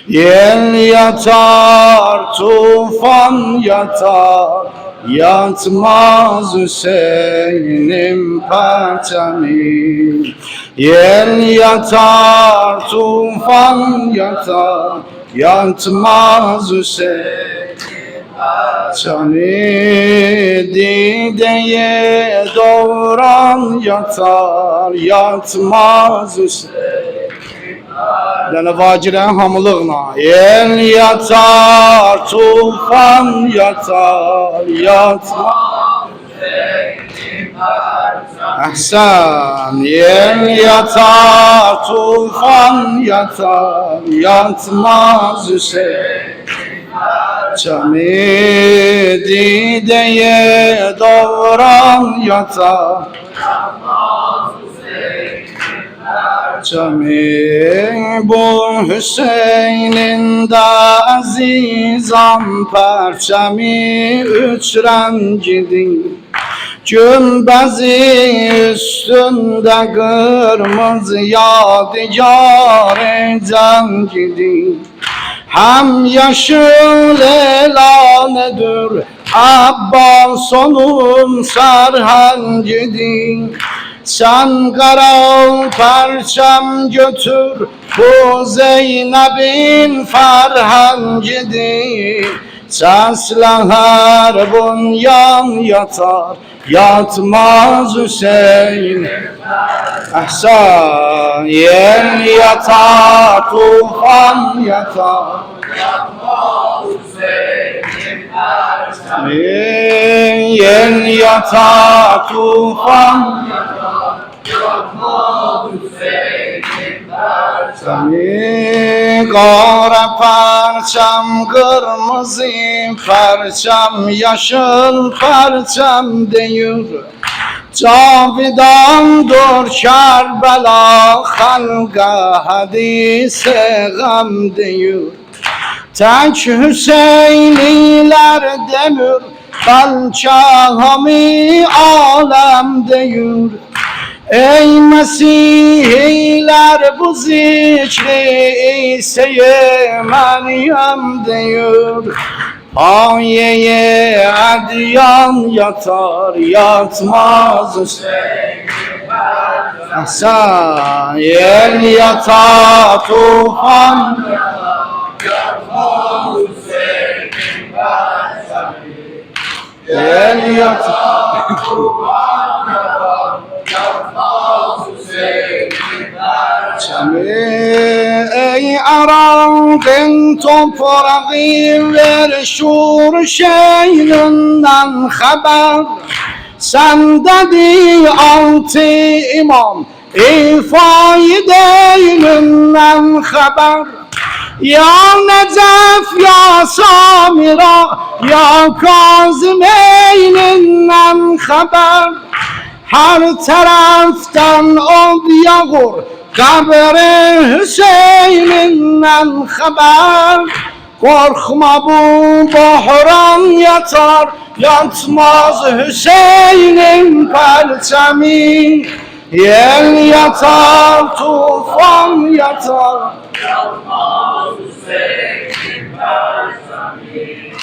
Yel yatar, tufan yatar, yatmaz Hüseyin'im perçemi. Yel yatar, tufan yatar, yatmaz Hüseyin'im perçemi. Dideye doğran yatar, yatmaz Hüseyin'im. Yani vacilen hamılıqla. Yel yatar, tufan yatar, yatmaz Ahsen. Yel yatar, tufan yatar, yatmaz Hüseyin. Cami dideye doğran yatar, Cami bu Hüseyin'in de azizam perçemi üç rengidin. Gümbezi üstünde kırmızı yadigar-ı cengidin. Hem yaşıl elanedir Abbas onun serhengidin. Sen kara perçem götür bu Zeynep'in ferhengidir. Sesle her bunyan yatar, yatmaz Hüseyin. Ahsen. Yel yatar, tufan yatar, yatmaz Hüseyin. Yel yatar, tufan yatar, yatmaz Hüseyin. Kara perçem, kırmızı perçem, yaşıl perçem deyir. Cavidandır Kerbela, halqa hadise gam deyir. Tek Hüseyniler demir, belki hami alem deyir. Ey Mesihliler bu zikri İsa'ya Meryem deyir. Payeye adyan yatar, yatmaz Hüseyin. Ahsen. Yel yatar, tufan yatar, yatmaz Hüseyin. Yel yatar, tufan yatar, yatmaz Hüseyin. Ey Irak'ın toprağı ver şur şeyinden haber. Sen dedi altı imam ifadeylinden haber. Ya Necef ya Samira ya Kazım eyninden haber. Her taraftan od yağur kabri Hüseyin'inden haber. Korkma bu buhran yatar, yatmaz Hüseyin'in perçemi. Yel yatar, tufan yatar, yatmaz Hüseyin'in perçemi.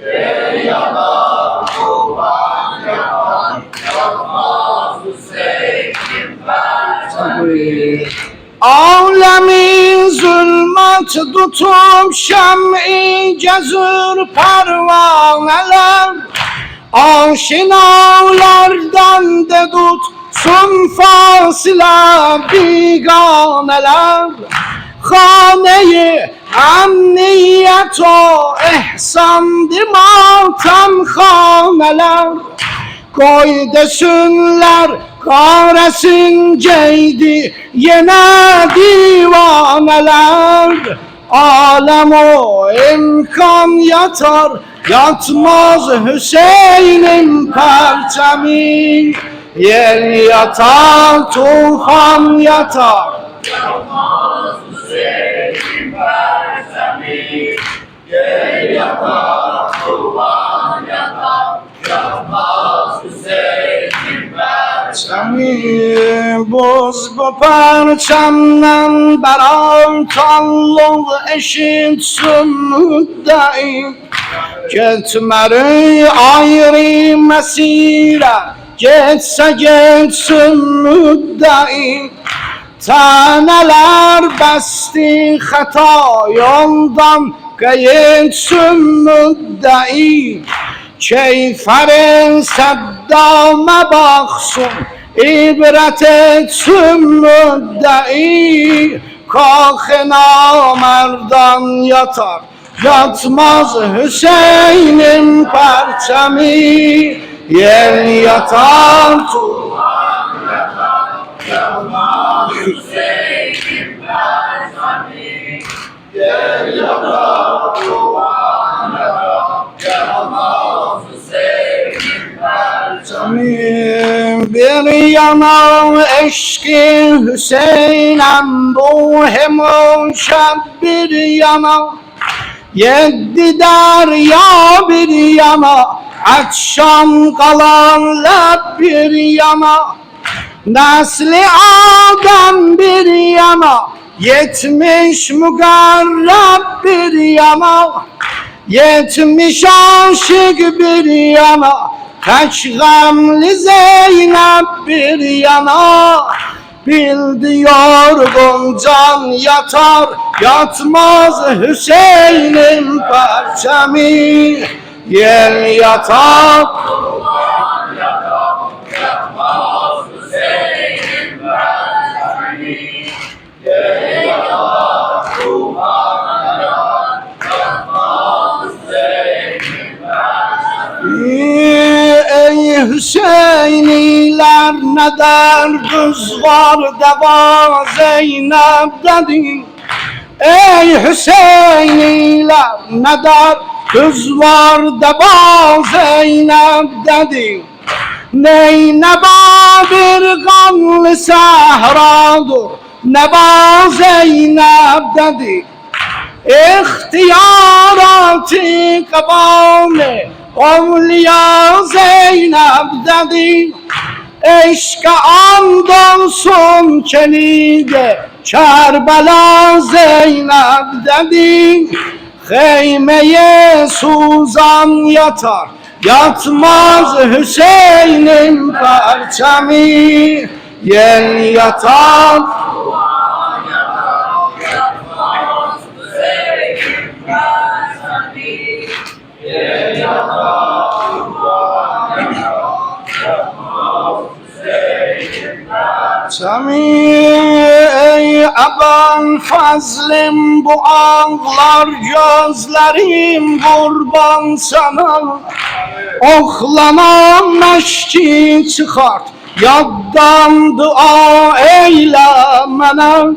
Yel yatar, tufan yatar, yatmaz Hüseyin'in perçemi. Alemin zulmet tutup şem'i gezir pervaneler. Aşinalardan de tutsun fasıla biganeler. Hane-i emniyet o ihsan-dı matem haneler. Koy desinler karesin ceydi yine divaneler. Alem o imkan yatar, yatmaz Hüseyin'in perçemi. Yel yatar, tufan yatar, yatmaz Hüseyin'in perçemi. Yel yatar, tufan yatar, yatmaz Hüseyin'in perçemi. Buz bu parçamdan berantanlıq eşitsin müddəi Getməri ayrı məsirə Getsə getsin müddəi Tanələr bəsti xəta yoldan Qayıtsın müddəi Keyfərin səddamə baxsın İbrət etsin müddəi Kaxı namərdan yatar Yatmaz Hüseyin'in perçemi Yer yatar tuğan yatar Yatmaz Hüseyin'in perçemi Yer yatar tuğan yatar Yatmaz Hüseyin'in perçemi Bir yana eşki Hüseyin'em bu hemen şeb bir yana Yedi derya bir yana Akşam kalan lep bir yana Nesli Adem bir yana 70 mügarrab bir yana 70 aşık bir yana Kaç gamli Zeynep bir yana Bildi yorgun can yatar Yatmaz Hüseyin'in perçemi Yer yatar Tuğan yatar Yatmaz Hüseyin'in perçemi Yer yatar Tuğan yatar Yatmaz Hüseyin'in perçemi Ey Hüseyniler ne der kız var deva Zeynep dedi Ey Hüseyniler ne der kız var deva Zeynep dedi Neyneba bir kanlı sehradır Neba Zeynep dedi İhtiyarati kavami Avliya Zeynep dedi Eşke andolsun kelide Kerbela Zeynep dedi Heymeye suzan yatar Yatmaz Hüseyin'in perçemi Yer yatar Tuğan yatar Yatmaz Hüseyin'in perçemi Yer yatar Tuğan yatar Yatmaz Hüseyin'in perçemi Ey Ebu Fazlim bu ağlar gözlerim kurban sana Oxlana meşki çıxart yaddan dua eyle mənə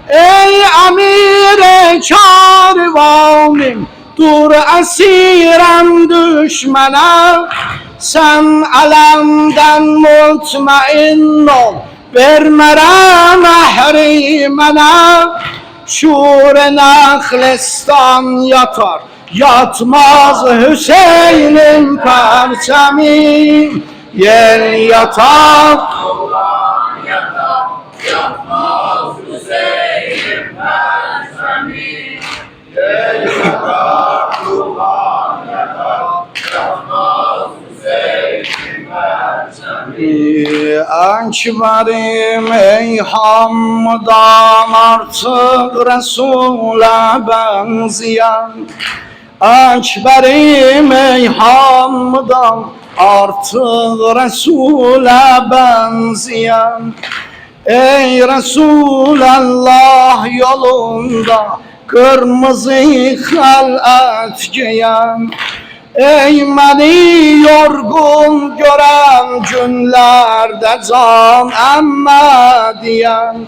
Ey əmir-i karivanım dur əsirəm düşmənə Sən ələmdən mutmain ol vermərəm əhri mənə Şur Nəxlistan yatar Yatmaz Hüseyin'in perçemi Yer yatar Tuğan yatar Yatmaz Hüseyin'in perçemi Yer yatar Tuğan yatar Yatmaz Hüseyin'in perçemi Ekberim ey Hamdan artık Resul'e benzeyen Ekberim ey Hamdan artık Resul'e benzeyen Ey Resulallah yolunda kırmızı halat giyen Ey məni yorgun gören günlerde can emme diyen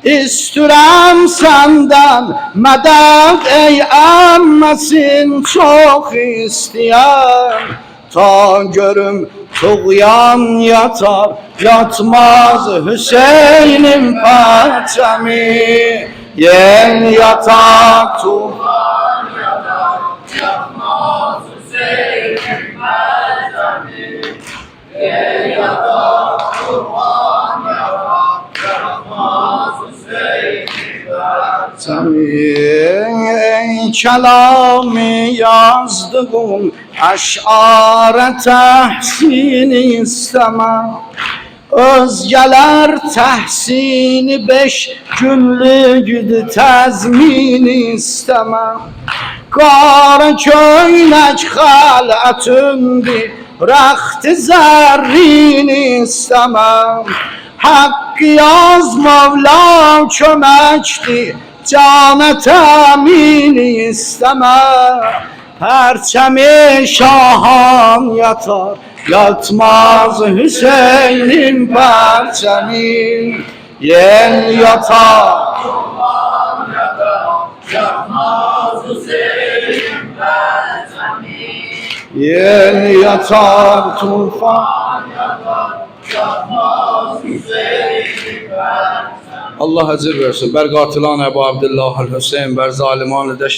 İstürəm səndən mədəd ey əmməsin çox istəyən Ta görüm tuğyan yatar yatmaz Hüseyin'in perçemi Yen yatar tuğyan yatar yatmaz Hüseyin'in perçemi Yen yatar tuğyan Ey kelami yazdığım aşara tahsin istemem. Özgeler tahsini 5 günlüydü tezmin istemem. Kara köylek halatündi rahtı zerrin istemem. Hakkı yaz Mevla çömekti cana temin istemem. Perçemi şahan yatar yatmaz Hüseyin'in perçemi. Yel yatar yatmaz Hüseyin perçemi. yel yatar tufan Yatmaz Hüseyin perçemi. Allah əcr versin. Bər qatilan Əbu Abdillah Hüseyin, bər zaliman